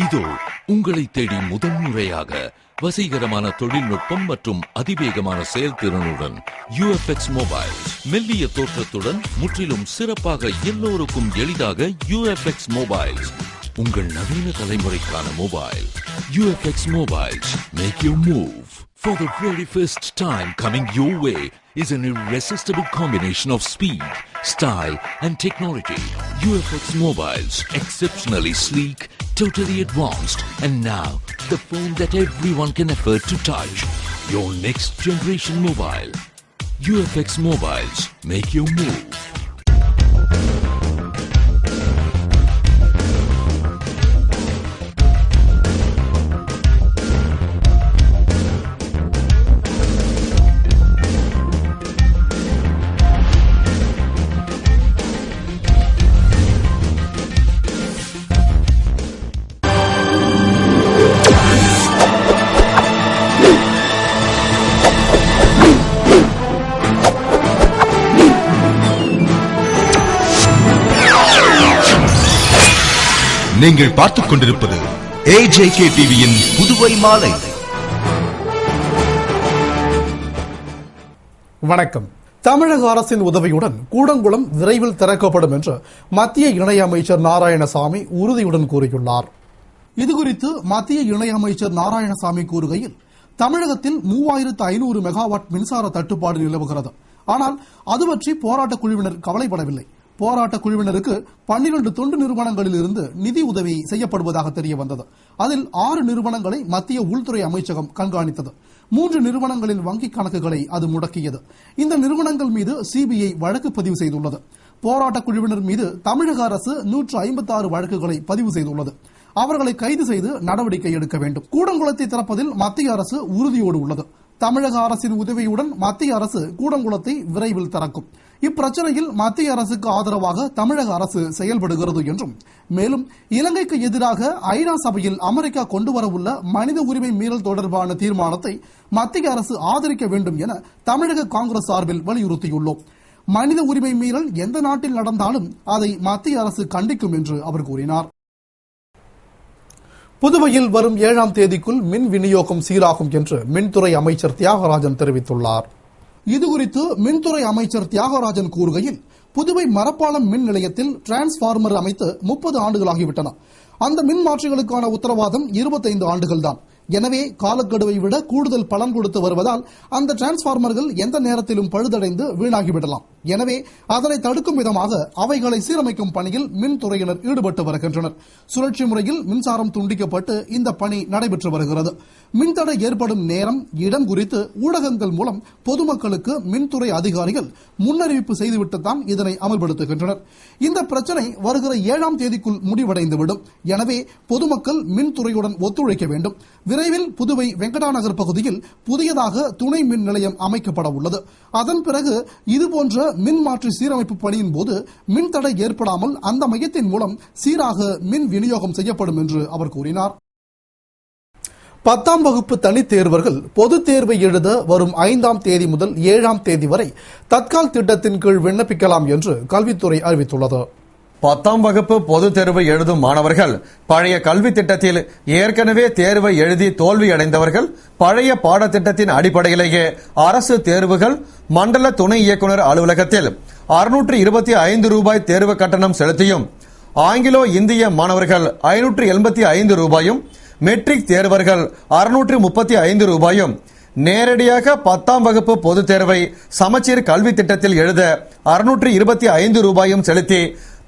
இதோ உங்களை தேடி முதன்முறையாக வசீகரமான தொழில்நுட்பம் மற்றும் அதிவேகமான செயல்திறனுடன் UFX மொபைல். மெல்லிய தோற்றத்துடன் முற்றிலும் சிறப்பாக எல்லோருக்கும் எளிதாக UFX மொபைல். உங்கள் நவீன தலைமுறைக்கான mobile. UFX Mobiles. Make your move. For the very first time coming your way is an irresistible combination of speed, style and technology. UFX Mobiles. Exceptionally sleek, totally advanced, and now the phone that everyone can afford to touch. Your next generation mobile. UFX Mobiles. Make your move. நீங்கள் பார்த்துக் கொண்டிருப்பது AJK டிவியின் புதுவை மாலை. வணக்கம். தமிழக அரசின் உதவியுடன் கூடங்குளம் விரைவில் திறக்கப்படும் என்று மத்திய இணையமைச்சர் நாராயணசாமி உறுதியுடன் கூறியுள்ளார். இதுகுறித்து மத்திய இணையமைச்சர் நாராயணசாமி கூறுகையில், தமிழகத்தில் 3500 மெகாவாட் மின்சார தட்டுப்பாடு நிலவுகிறது. ஆனால் அது பற்றி போராட்ட குழுவினர் கவலைப்படவில்லை. போராட்ட குழுவினருக்கு 12 தொண்டு நிறுவனங்களில் இருந்து நிதி உதவி செய்யப்படுவதாக தெரிய வந்தது. அதில் 6 நிறுவனங்களை மத்திய உள்துறை அமைச்சகம் கண்காணித்தது. 3 நிறுவனங்களின் வங்கிக் கணக்குகளை அது முடக்கியது. இந்த நிறுவனங்கள் மீது CBI வழக்கு பதிவு செய்துள்ளது. போராட்ட குழுவினர் மீது தமிழக அரசு 156 வழக்குகளை பதிவு செய்துள்ளது. அவர்களை கைது செய்து நடவடிக்கை எடுக்க வேண்டும். கூடங்குளத்தை திறப்பதில் மத்திய அரசு உறுதியோடு உள்ளது. தமிழக அரசின் உதவியுடன் மத்திய அரசு கூடங்குளத்தை விரைவில் திறக்கும். இப்பிரச்சனையில் மத்திய அரசுக்கு ஆதரவாக தமிழக அரசு செயல்படுகிறது என்றும், மேலும் இலங்கைக்கு எதிராக ஐநா சபையில் அமெரிக்கா கொண்டுவரவுள்ள மனித உரிமை மீறல் தொடர்பான தீர்மானத்தை மத்திய அரசு ஆதரிக்க வேண்டும் என தமிழக காங்கிரஸ் சார்பில் வலியுறுத்தியுள்ளோம். மனித உரிமை மீறல் எந்த நாட்டில் நடந்தாலும் அதை மத்திய அரசு கண்டிக்கும் என்று அவர் கூறினார். புதுவையில் வரும் 7ஆம் தேதிக்குள் மின் விநியோகம் சீராகும் என்று மின்துறை அமைச்சர் தியாகராஜன் தெரிவித்துள்ளார். இதுகுறித்து மின்துறை அமைச்சர் தியாகராஜன் கூறுகையில், புதுவை மரப்பாலம் மின் நிலையத்தில் டிரான்ஸ்பார்மர் அமைத்து 30 ஆண்டுகளாகிவிட்டன. அந்த மின் மாற்றிகளுக்கான உத்தரவாதம் 25 ஆண்டுகள்தான். எனவே காலக்கெடுவை விட கூடுதல் பலன் கொடுத்து வருவதால் அந்த டிரான்ஸ்பார்மர்கள் எந்த நேரத்திலும் பழுதடைந்து வீணாகிவிடலாம். எனவே அதனை தடுக்கும் விதமாக அவைகளை சீரமைக்கும் பணியில் மின்துறையினர் ஈடுபட்டு வருகின்றனர். சுழற்சி முறையில் மின்சாரம் துண்டிக்கப்பட்டு இந்த பணி நடைபெற்று வருகிறது. மின்தடை ஏற்படும் நேரம், இடம் குறித்து ஊடகங்கள் மூலம் பொதுமக்களுக்கு மின்துறை அதிகாரிகள் முன்னறிவிப்பு செய்துவிட்டுத்தான் இதனை அமல்படுத்துகின்றனர். இந்த பிரச்சனை வருகிற 7ஆம் தேதிக்குள் முடிவடைந்துவிடும். எனவே பொதுமக்கள் மின்துறையுடன் ஒத்துழைக்க வேண்டும். விரைவில் புதுவை வெங்கடாநகர் பகுதியில் புதியதாக துணை மின் நிலையம் அமைக்கப்பட உள்ளது. அதன் பிறகு இதுபோன்ற மின் மாற்றி சீரமைப்பு பணியின் போது மின்தடை ஏற்படாமல் அந்த மையத்தின் மூலம் சீராக மின் விநியோகம் செய்யப்படும் என்று அவர் கூறினார். 10ஆம் வகுப்பு தனித் தேர்வர்கள் பொதுத் தேர்வை எழுத வரும் 5ஆம் தேதி முதல் 7ஆம் தேதி வரை தட்கால் திட்டத்தின் கீழ் விண்ணப்பிக்கலாம் என்று கல்வித்துறை அறிவித்துள்ளது. 10ஆம் வகுப்பு பொதுத் தேர்வு எழுதும் மாணவர்கள் பழைய கல்வி திட்டத்தில் ஏற்கனவே தேர்வை எழுதி தோல்வியடைந்தவர்கள் பழைய பாடத்திட்டத்தின் அடிப்படையிலேயே அரசு தேர்வுகள் மண்டல துணை இயக்குநர் அலுவலகத்தில் 625 ரூபாய் தேர்வு கட்டணம் செலுத்தியும், ஆங்கிலோ இந்திய மாணவர்கள் 585 ரூபாயும், மெட்ரிக் தேர்வர்கள் 635 ரூபாயும், நேரடியாக 10ஆம் வகுப்பு பொதுத் தேர்வை சமச்சீர் கல்வி திட்டத்தில் எழுத 625 ரூபாயும் செலுத்தி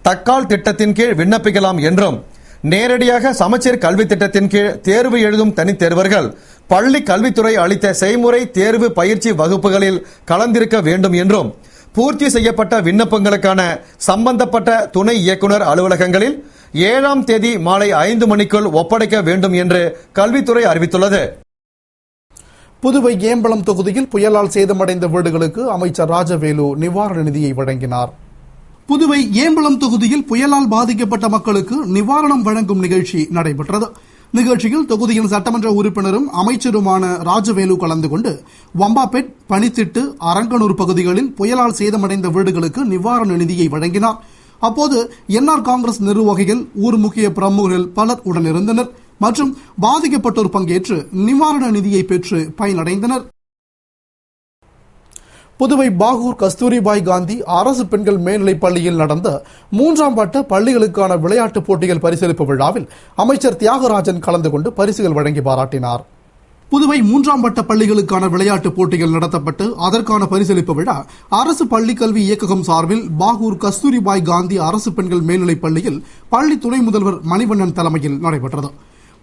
தக்கால் திட்டத்தின் கீழ் விண்ணப்பிக்கலாம் என்றும், நேரடியாக சமச்சீர் கல்வி திட்டத்தின் கீழ் தேர்வு எழுதும் தனித் தேர்வர்கள் பள்ளி கல்வித்துறை அளித்த செய்முறை தேர்வு பயிற்சி வகுப்புகளில் கலந்திருக்க வேண்டும் என்றும், பூர்த்தி செய்யப்பட்ட விண்ணப்பங்களுக்கான சம்பந்தப்பட்ட துணை இயக்குநர் அலுவலகங்களில் 7ஆம் தேதி மாலை 5 மணிக்குள் ஒப்படைக்க வேண்டும் என்று கல்வித்துறை அறிவித்துள்ளது. புதுவை ஏம்பலம் தொகுதியில் புயலால் சேதமடைந்த வீடுகளுக்கு அமைச்சர் ராஜவேலு நிவாரண நிதியை வழங்கினார். புதுவை ஏம்பலம் தொகுதியில் புயலால் பாதிக்கப்பட்ட மக்களுக்கு நிவாரணம் வழங்கும் நிகழ்ச்சி நடைபெற்றது. நிகழ்ச்சியில் தொகுதியின் சட்டமன்ற உறுப்பினரும் அமைச்சருமான ராஜவேலு கலந்து கொண்டு வம்பாபேட், பனித்திட்டு, அரங்கனூர் பகுதிகளில் புயலால் சேதமடைந்த வீடுகளுக்கு நிவாரண நிதியை வழங்கினார். அப்போது என்ஆர் காங்கிரஸ் நிர்வாகிகள், ஊர் முக்கிய பிரமுகர்கள் பலர் உடனிருந்தனர் மற்றும் பாதிக்கப்பட்டோர் பங்கேற்று நிவாரண நிதியை பெற்று பயனடைந்தனர். புதுவை பாகூர் கஸ்தூரிபாய் காந்தி அரசு பெண்கள் மேல்நிலைப் பள்ளியில் நடந்த 3ஆம் வட்ட பள்ளிகளுக்கான விளையாட்டுப் போட்டிகள் பரிசளிப்பு விழாவில் அமைச்சர் தியாகராஜன் கலந்து கொண்டு பரிசுகள் வழங்கி பாராட்டினார். புதுவை 3ஆம் வட்ட பள்ளிகளுக்கான விளையாட்டுப் போட்டிகள் நடத்தப்பட்டு அதற்கான பரிசளிப்பு விழா அரசு பள்ளிக்கல்வி இயக்ககம் சார்பில் பாகூர் கஸ்தூரிபாய் காந்தி அரசு பெண்கள் மேல்நிலைப் பள்ளியில் பள்ளி துணை முதல்வர் மணிவண்ணன் தலைமையில் நடைபெற்றது.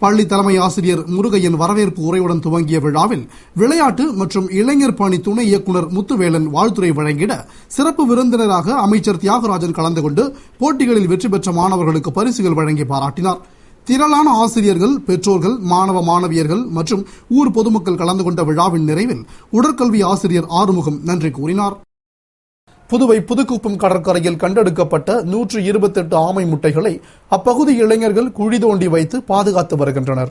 பள்ளி தலைமை ஆசிரியர் முருகையன் வரவேற்பு உரையுடன் துவங்கிய விழாவில் விளையாட்டு மற்றும் இளைஞர் பணி துணை இயக்குநர் முத்துவேலன் வாழ்த்துரை வழங்கிட சிறப்பு விருந்தினராக அமைச்சர் தியாகராஜன் கலந்து கொண்டு போட்டிகளில் வெற்றி பெற்ற மாணவர்களுக்கு பரிசுகள் வழங்கி பாராட்டினார். திரளான ஆசிரியர்கள், பெற்றோர்கள், மாணவ மாணவியர்கள் மற்றும் ஊர் பொதுமக்கள் கலந்து கொண்ட விழாவின் நிறைவில் உடற்கல்வி ஆசிரியர் ஆறுமுகம் நன்றி கூறினார். புதுவை புதுக்குப்பம் கடற்கரையில் கண்டெடுக்கப்பட்ட 128 ஆமை முட்டைகளை அப்பகுதி இளைஞர்கள் குழி தோண்டி வைத்து பாதுகாத்து வருகின்றனர்.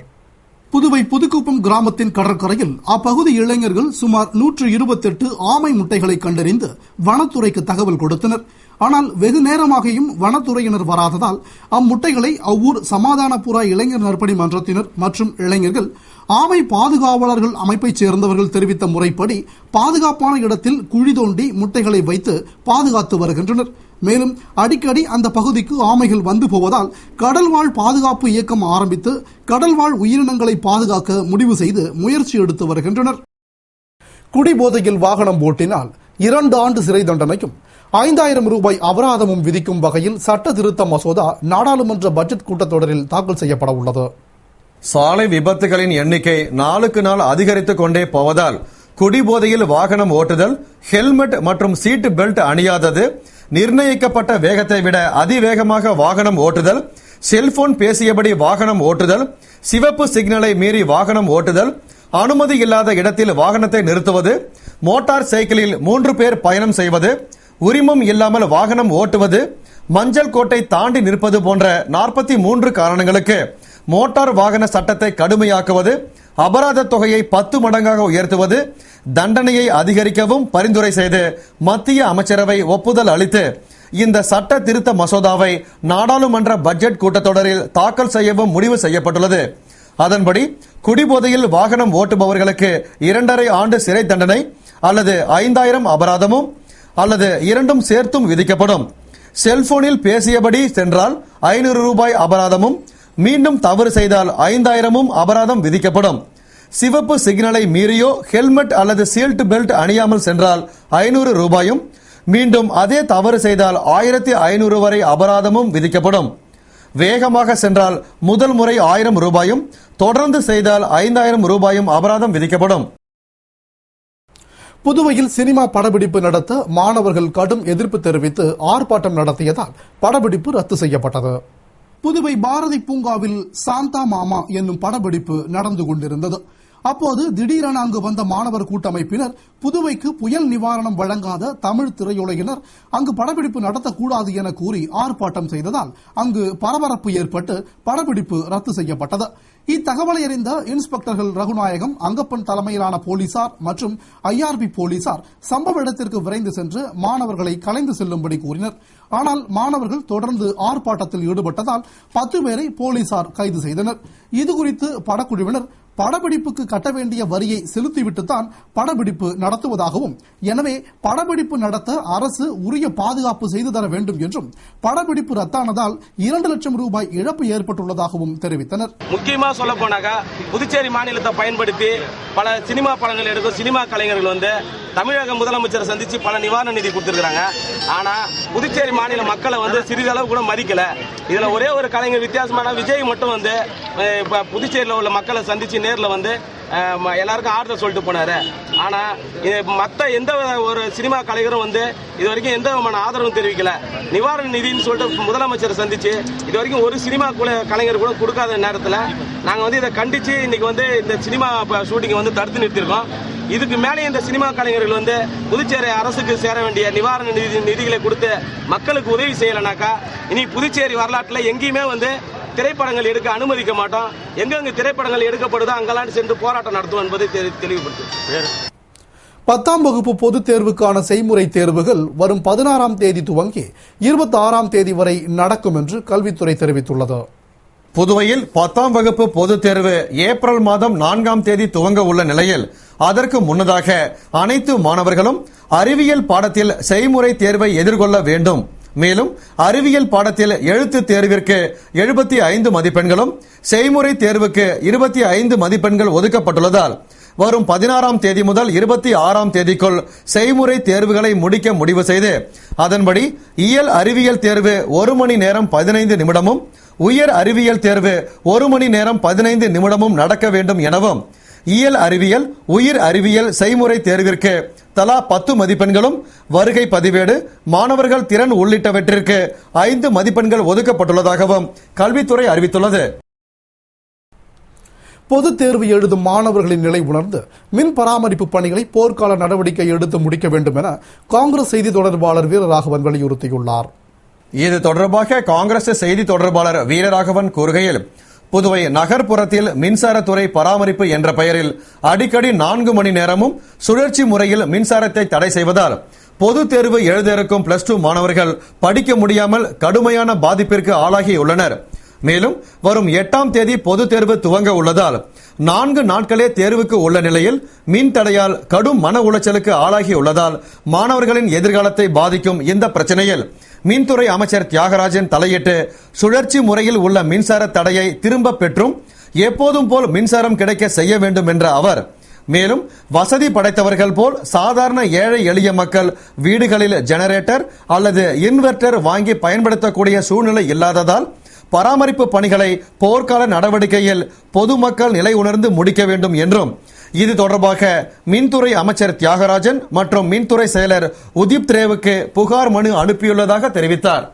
புதுவை புதுக்குப்பம் கிராமத்தின் கடற்கரையில் அப்பகுதி இளைஞர்கள் சுமார் 128 ஆமை முட்டைகளை கண்டறிந்து வனத்துறைக்கு தகவல் கொடுத்தனர். ஆனால் வெகு நேரமாகியும் வனத்துறையினர் வராததால் அம்முட்டைகளை அவ்வூர் சமாதானபுரா இளைஞர் நற்பணி மன்றத்தினர் மற்றும் இளைஞர்கள் ஆமை பாதுகாவலர்கள் அமைப்பைச் சேர்ந்தவர்கள் தெரிவித்த முறைப்படி பாதுகாப்பான இடத்தில் குழி தோண்டி முட்டைகளை வைத்து பாதுகாத்து வருகின்றனர். மேலும் அடிக்கடி அந்த பகுதிக்கு ஆமைகள் வந்து போவதால் கடல்வாழ் பாதுகாப்பு இயக்கம் ஆரம்பித்து கடல்வாழ் உயிரினங்களை பாதுகாக்க முடிவு செய்து முயற்சி எடுத்து வருகின்றனர். குடிபோதையில் வாகனம் ஓட்டினால் 2 ஆண்டு சிறை தண்டனையும் 5000 ரூபாய் அபராதமும் விதிக்கும் வகையில் சட்ட திருத்த மசோதா நாடாளுமன்ற பட்ஜெட் கூட்டத்தொடரில் தாக்கல் செய்யப்பட உள்ளது. சாலை விபத்துகளின் எண்ணிக்கை நாளுக்கு நாள் அதிகரித்துக் கொண்டே போவதால் குடிபோதையில் வாகனம் ஓட்டுதல், ஹெல்மெட் மற்றும் சீட் பெல்ட் அணியாதது, நிர்ணயிக்கப்பட்ட வேகத்தை விட அதிவேகமாக வாகனம் ஓட்டுதல், செல்போன் பேசியபடி வாகனம் ஓட்டுதல், சிவப்பு சிக்னலை மீறி வாகனம் ஓட்டுதல், அனுமதி இல்லாத இடத்தில் வாகனத்தை நிறுத்துவது, மோட்டார் சைக்கிளில் 3 பேர் பயணம் செய்வது, உரிமம் இல்லாமல் வாகனம் ஓட்டுவது, மஞ்சள் கோட்டை தாண்டி நிற்பது போன்ற 43 காரணங்களுக்கு மோட்டார் வாகன சட்டத்தை கடுமையாக்குவது, அபராத தொகையை 10 மடங்காக உயர்த்துவது, தண்டனையை அதிகரிக்கவும் பரிந்துரை செய்து மத்திய அமைச்சரவை ஒப்புதல் அளித்து இந்த சட்ட திருத்த மசோதாவை நாடாளுமன்ற பட்ஜெட் கூட்டத்தொடரில் தாக்கல் செய்யவும் முடிவு செய்யப்பட்டுள்ளது. அதன்படி குடிபோதையில் வாகனம் ஓட்டுபவர்களுக்கு 2.5 ஆண்டு சிறை தண்டனை அல்லது 5000 அபராதமும் அல்லது இரண்டும் சேர்த்தும் விதிக்கப்படும். செல்போனில் பேசியபடி சென்றால் 500 ரூபாய் அபராதமும், மீண்டும் தவறு செய்தால் 5000 அபராதம் விதிக்கப்படும். சிவப்பு சிக்னலை மீறியோ ஹெல்மெட் அல்லது சீட் பெல்ட் அணியாமல் சென்றால் 500 ரூபாயும், மீண்டும் அதே தவறு செய்தால் 1500 வரை அபராதமும் விதிக்கப்படும். வேகமாக சென்றால் முதல் முறை 1000 ரூபாயும், தொடர்ந்து செய்தால் 5000 ரூபாயும் அபராதம் விதிக்கப்படும். புதுவையில் சினிமா படப்பிடிப்பு நடத்த மாணவர்கள் கடும் எதிர்ப்பு தெரிவித்து ஆர்ப்பாட்டம் நடத்தியதால் படப்பிடிப்பு ரத்து செய்யப்பட்டது. புதுவை பாரதி பூங்காவில் சாந்தா மாமா என்னும் படப்பிடிப்பு நடந்து கொண்டிருந்தது. அப்போது திடீரென அங்கு வந்த மாணவர் கூட்டமைப்பினர் புதுவைக்கு புயல் நிவாரணம் வழங்காத தமிழ் திரையுலகினர் அங்கு படப்பிடிப்பு நடத்தக்கூடாது என கூறி ஆர்ப்பாட்டம் செய்ததால் அங்கு பரபரப்பு ஏற்பட்டு படப்பிடிப்பு ரத்து செய்யப்பட்டது. இத்தகவலை அறிந்த இன்ஸ்பெக்டர்கள் ரகுநாயகம், அங்கப்பன் தலைமையிலான போலீசார் மற்றும் ஐஆர்பி போலீசார் சம்பவ இடத்திற்கு விரைந்து சென்று மாணவர்களை கலைந்து செல்லும்படி கூறினர். ஆனால் மாணவர்கள் தொடர்ந்து ஆர்ப்பாட்டத்தில் ஈடுபட்டதால் 10 பேரை போலீசார் கைது செய்தனர். இதுகுறித்து படக்குழுவினர் படப்பிடிப்புக்கு கட்ட வேண்டிய வரியை செலுத்திவிட்டுத்தான் படப்பிடிப்பு நடத்துவதாகவும், எனவே படப்பிடிப்பு நடத்த அரசு உரிய பாதுகாப்பு செய்து தர வேண்டும் என்றும், படப்பிடிப்பு ரத்தானதால் 2 லட்சம் ரூபாய் இழப்பு ஏற்பட்டுள்ளதாகவும் தெரிவித்தனர். முக்கியமா சொல்ல போனாக்கா புதுச்சேரி மாநிலத்தை பயன்படுத்தி பல சினிமா படங்கள் எடுக்கும் சினிமா கலைஞர்கள் வந்து தமிழக முதலமைச்சரை சந்திச்சு பல நிவாரண நிதி கொடுத்திருக்காங்க. ஆனா புதுச்சேரி மாநில மக்களை வந்து சிறிதளவு கூட மதிக்கல. இதுல ஒரே ஒரு கலைஞர் வித்தியாசமான விஜய் மட்டும் வந்து புதுச்சேரியில் உள்ள மக்களை சந்திச்சு நேரில் வந்து எல்லாருக்கும் ஆறுதல் சொல்லிட்டு போனாரு. ஆனா மற்ற எந்த ஒரு சினிமா கலைஞரும் வந்து இது வரைக்கும் எந்த விதமான ஆதரவும் தெரிவிக்கல. நிவாரண நிதினு சொல்லிட்டு முதலமைச்சரை சந்திச்சு இது வரைக்கும் ஒரு சினிமா கலைஞர் கூட கொடுக்காத நேரத்தில் நாங்க வந்து இதை கண்டிச்சு இன்னைக்கு வந்து இந்த சினிமா ஷூட்டிங்கை வந்து தடுத்து நிறுத்திருக்கோம். இதுக்கு மேலே இந்த சினிமா கலைஞர்கள் வந்து புதுச்சேரி அரசுக்கு சேர வேண்டிய நிவாரண நிதிகளை கொடுத்து மக்களுக்கு உதவி செய்யலைனாக்கா இனி புதுச்சேரி வரலாற்றில் எங்கேயுமே வந்து திரைப்படங்கள் எடுக்க அனுமதிக்க மாட்டோம். எங்கெங்க திரைப்படங்கள் எடுக்கப்படுதோ அங்கெல்லாம் சென்று போராட்டம் நடத்துவோம் என்பதை தெளிவுபடுத்தும். 10ஆம் வகுப்பு பொதுத் தேர்வுக்கான செய்முறை தேர்வுகள் வரும் 16ஆம் தேதி துவங்கி 26ஆம் தேதி வரை நடக்கும் என்று கல்வித்துறை தெரிவித்துள்ளது. புதுவையில் 10ஆம் வகுப்பு பொதுத் தேர்வு ஏப்ரல் மாதம் 4ஆம் தேதி துவங்க உள்ள நிலையில் அதற்கு முன்னதாக அனைத்து மாணவர்களும் அறிவியல் பாடத்தில் செய்முறை தேர்வை எதிர்கொள்ள வேண்டும். மேலும் அறிவியல் பாடத்தில் எழுத்து தேர்விற்கு 75 மதிப்பெண்களும் செய்முறை தேர்வுக்கு 25 மதிப்பெண்கள் ஒதுக்கப்பட்டுள்ளதால் வரும் 16ஆம் தேதி முதல் 26ஆம் தேதிக்குள் செய்முறை தேர்வுகளை முடிக்க முடிவு செய்து அதன்படி இயல் அறிவியல் தேர்வு 1 மணி நேரம் 15 நிமிடமும் உயர் அறிவியல் தேர்வு 1 மணி நேரம் 15 நிமிடமும் நடக்க வேண்டும் எனவும் இயல் அறிவியல் உயிர் அறிவியல் செய்முறை தேர்விற்கு தலா 10 மதிப்பெண்களும் வருகை பதிவேடு மாணவர்கள் திறன் உள்ளிட்டவற்றிற்கு 5 மதிப்பெண்கள் ஒதுக்கப்பட்டுள்ளதாகவும் கல்வித்துறை அறிவித்துள்ளது. பொதுத் தேர்வு எழுதும் மாணவர்களின் நிலை உணர்ந்து மின் பராமரிப்பு பணிகளை போர்க்கால நடவடிக்கை எடுத்து முடிக்க வேண்டும் என காங்கிரஸ் செய்தி தொடர்பாளர் வீரராகவன் வலியுறுத்தியுள்ளார். இது தொடர்பாக காங்கிரஸ் செய்தி தொடர்பாளர் வீரராகவன் கூறுகையில், புதுவை நகர்ப்புறத்தில் மின்சாரத்துறை பராமரிப்பு என்ற பெயரில் அடிக்கடி 4 மணி நேரமும் சுழற்சி முறையில் மின்சாரத்தை தடை செய்வதால் பொதுத் தேர்வு எழுத இருக்கும் +2 மாணவர்கள் படிக்க முடியாமல் கடுமையான பாதிப்பிற்கு ஆளாகியுள்ளனர். மேலும் வரும் 8ஆம் தேதி பொதுத் தேர்வு துவங்க உள்ளதால் 4 நாட்களே தேர்வுக்கு உள்ள நிலையில் மின் தடையால் கடும் மன உளைச்சலுக்கு ஆளாகியுள்ளதால் மாணவர்களின் எதிர்காலத்தை பாதிக்கும் இந்த பிரச்சனையில் மின்துறை அமைச்சர் தியாகராஜன் தலையிட்டு சுழற்சி முறையில் உள்ள மின்சார தடையை திரும்ப பெற்றும் எப்போதும் போல் மின்சாரம் கிடைக்க செய்ய வேண்டும் என்ற அவர், மேலும் வசதி படைத்தவர்கள் போல் சாதாரண ஏழை எளிய மக்கள் வீடுகளில் ஜெனரேட்டர் அல்லது இன்வெர்டர் வாங்கி பயன்படுத்தக்கூடிய சூழ்நிலை இல்லாததால் பராமரிப்பு பணிகளை போர்க்கால நடவடிக்கையில் பொதுமக்கள் நிலை உணர்ந்து முடிக்க வேண்டும் என்றும் இது தொடர்பாக மின்துறை அமைச்சர் தியாகராஜன் மற்றும் மின்துறை செயலர் உதிப் திரேவுக்கு புகார் மனு அனுப்பியுள்ளதாக தெரிவித்தார்.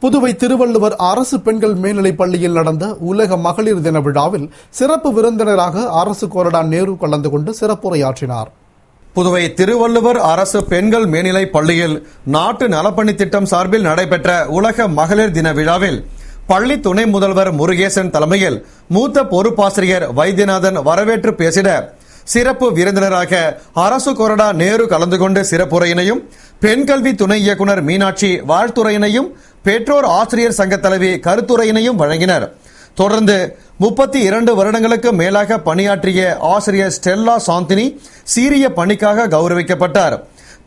புதுவை திருவள்ளுவர் அரசு பெண்கள் மேல்நிலைப் பள்ளியில் நடந்த உலக மகளிர் தின விழாவில் சிறப்பு விருந்தினராக அரசு கொறடா நேரு கலந்து கொண்டு சிறப்புரையாற்றினார். புதுவை திருவள்ளுவர் அரசு பெண்கள் மேல்நிலைப் பள்ளியில் நாட்டு நலப்பணி திட்டம் சார்பில் நடைபெற்ற உலக மகளிர் தின விழாவில் பள்ளி துணை முதல்வர் முருகேசன் தலைமையில் மூத்த பொறுப்பாசிரியர் வைத்தியநாதன் வரவேற்று பேசிட சிறப்பு விருந்தினராக அரசு கொறடா நேரு கலந்து கொண்டு சிறப்புரையினையும் பெண் கல்வி துணை இயக்குநர் மீனாட்சி வாழ்த்துரையினையும் பெற்றோர் ஆசிரியர் சங்க தலைவி கருத்துரையினையும் வழங்கினர். தொடர்ந்து 32 வருடங்களுக்கு மேலாக பணியாற்றிய ஆசிரியர் ஸ்டெல்லா சாந்தினி சீரிய பணிக்காக கௌரவிக்கப்பட்டார்.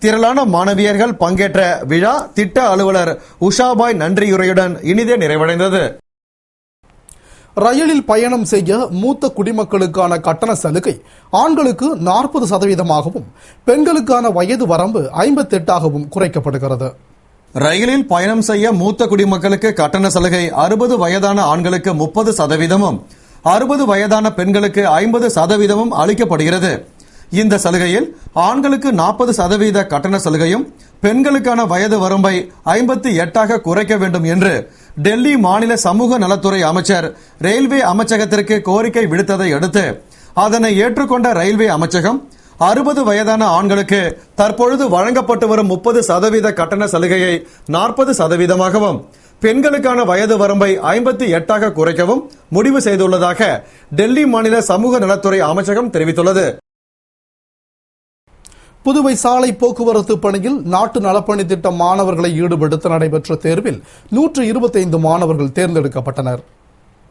திரளான மாணவியர்கள் பங்கேற்ற விழா திட்ட அலுவலர் உஷாபாய் நன்றியுரையுடன் இனிதே நிறைவடைந்தது. ரயிலில் பயணம் செய்ய மூத்த குடிமக்களுக்கான கட்டண சலுகை ஆண்களுக்கு 40%ஆகவும் பெண்களுக்கான வயது வரம்பு 58ஆகவும் குறைக்கப்படுகிறது. ரயிலில் பயணம் செய்ய மூத்த குடிமக்களுக்கு கட்டண சலுகை 60 வயதான ஆண்களுக்கு 30%, 60 வயதான பெண்களுக்கு 50% அளிக்கப்படுகிறது. இந்த சலுகையில் ஆண்களுக்கு 40% கட்டண சலுகையும் பெண்களுக்கான வயது வரம்பை 58ஆக குறைக்க வேண்டும் என்று டெல்லி மாநில சமூக நலத்துறை அமைச்சர் ரயில்வே அமைச்சகத்திற்கு கோரிக்கை விடுத்ததை அடுத்து அதனை ஏற்றுக்கொண்ட ரயில்வே அமைச்சகம் 60 வயதான ஆண்களுக்கு தற்பொழுது வழங்கப்பட்டு வரும் 30% கட்டண சலுகையை 40%ஆகவும் பெண்களுக்கான வயது வரம்பை 58ஆக குறைக்கவும் முடிவு செய்துள்ளதாக டெல்லி மாநில சமூக நலத்துறை அமைச்சகம் தெரிவித்துள்ளது. புதுவை சாலை போக்குவரத்து பணியில் நாட்டு நலப்பணி திட்ட மாணவர்களை ஈடுபடுத்த நடைபெற்ற தேர்வில் 125 மாணவர்கள் தேர்ந்தெடுக்கப்பட்டனர்.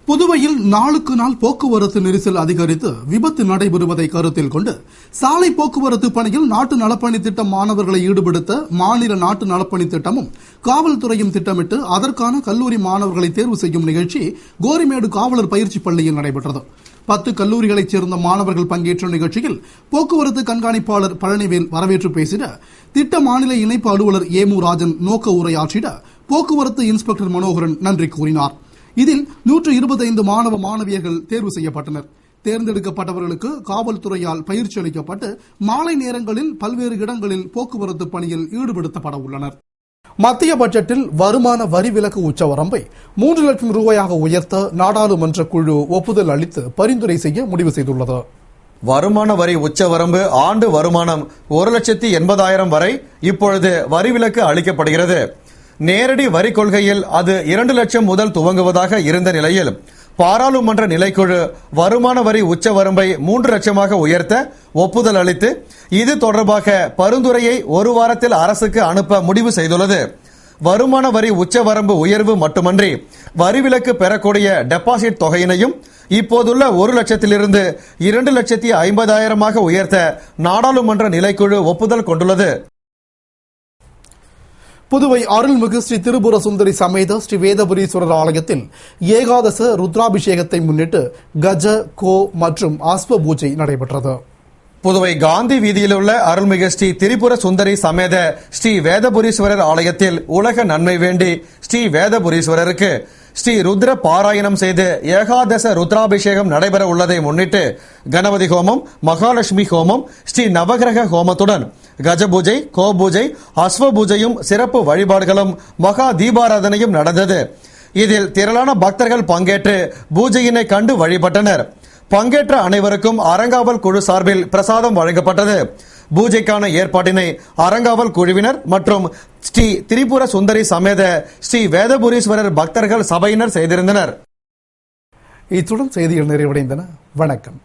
புதுவையில் நாளுக்கு நாள் போக்குவரத்து நெரிசல் அதிகரித்து விபத்து நடைபெறுவதை கருத்தில் கொண்டு சாலை போக்குவரத்து பணியில் நாட்டு நலப்பணி திட்ட மாணவர்களை ஈடுபடுத்த மாநில நாட்டு நலப்பணி திட்டமும் காவல்துறையும் திட்டமிட்டு அதற்கான கல்லூரி மாணவர்களை தேர்வு செய்யும் நிகழ்ச்சி கோரிமேடு காவலர் பயிற்சி பள்ளியில் நடைபெற்றது. 10 கல்லூரிகளைச் சேர்ந்த மாணவர்கள் பங்கேற்ற நிகழ்ச்சியில் போக்குவரத்து கண்காணிப்பாளர் பழனிவேல் வரவேற்று பேசிட, திட்ட மாநில இணைப்பு அலுவலர் ஏமு ராஜன் நோக்க உரையாற்றிட, போக்குவரத்து இன்ஸ்பெக்டர் மனோகரன் நன்றி கூறினார். இதில் 125 மாணவ மாணவியர்கள் தேர்வு செய்யப்பட்டனர். தேர்ந்தெடுக்கப்பட்டவர்களுக்கு காவல்துறையால் பயிற்சி அளிக்கப்பட்டு மாலை நேரங்களில் பல்வேறு இடங்களில் போக்குவரத்து பணியில் ஈடுபடுத்தப்பட உள்ளனர். மத்திய பட்ஜெட்டில் வருமான வரி விலக்கு உச்சவரம்பை 3 லட்சம் ரூபாயாக உயர்த்த நாடாளுமன்ற குழு ஒப்புதல் அளித்து பரிந்துரை செய்ய முடிவு செய்துள்ளது. வருமான வரி உச்சவரம்பு ஆண்டு வருமானம் 1,80,000 வரை இப்பொழுது வரி விலக்கு அளிக்கப்படுகிறது. நேரடி வரி கொள்கையில் அது 2 லட்சம் முதல் துவங்குவதாக இருந்த நிலையில் பாராளுமன்ற நிலைக்குழு வருமான வரி உச்சவரம்பை 3 லட்சமாக உயர்த்த ஒப்புதல் அளித்து இது தொடர்பாக பரிந்துரையை ஒரு வாரத்தில் அரசுக்கு அனுப்ப முடிவு செய்துள்ளது. வருமான வரி உச்சவரம்பு உயர்வு மட்டுமன்றி வரிவிலக்கு பெறக்கூடிய டெபாசிட் தொகையினையும் இப்போதுள்ள 1 லட்சத்திலிருந்து 2,50,000 உயர்த்த நாடாளுமன்ற நிலைக்குழு ஒப்புதல் கொண்டுள்ளது. புதுவை அருள்மிகு ஸ்ரீ திரிபுர சுந்தரி சமேத ஸ்ரீ வேதபுரீஸ்வரர் ஆலயத்தில் ஏகாதச ருத்ராபிஷேகத்தை முன்னிட்டு கஜ, கோ மற்றும் அஸ்வ பூஜை நடைபெற்றது. புதுவை காந்தி வீதியில் உள்ள அருள்மிகு ஸ்ரீ திரிபுர சுந்தரி சமேத ஸ்ரீ வேதபுரீஸ்வரர் ஆலயத்தில் உலக நன்மை வேண்டி ஸ்ரீ வேதபுரீஸ்வரருக்கு ஸ்ரீ ருத்ர பாராயணம் செய்து ஏகாதச ருத்ராபிஷேகம் நடைபெற உள்ளதை முன்னிட்டு கணபதி ஹோமம், மகாலட்சுமி ஹோமம், ஸ்ரீ நவகிரக ஹோமத்துடன் கஜபூஜை, கோபூஜை, அஸ்வ பூஜையும் சிறப்பு வழிபாடுகளும் மகா தீபாராதனையும் நடந்தது. இதில் திரளான பக்தர்கள் பங்கேற்று பூஜையினை கண்டு வழிபட்டனர். பங்கேற்ற அனைவருக்கும் அறங்காவல் குழு சார்பில் பிரசாதம் வழங்கப்பட்டது. பூஜைக்கான ஏற்பாட்டினை அறங்காவல் குழுவினர் மற்றும் ஸ்ரீ திரிபுர சுந்தரி சமேத ஸ்ரீ வேதபுரீஸ்வரர் பக்தர்கள் சபையினர் செய்திருந்தனர். இத்துடன் செய்திகள் நிறைவடைந்தன. வணக்கம்.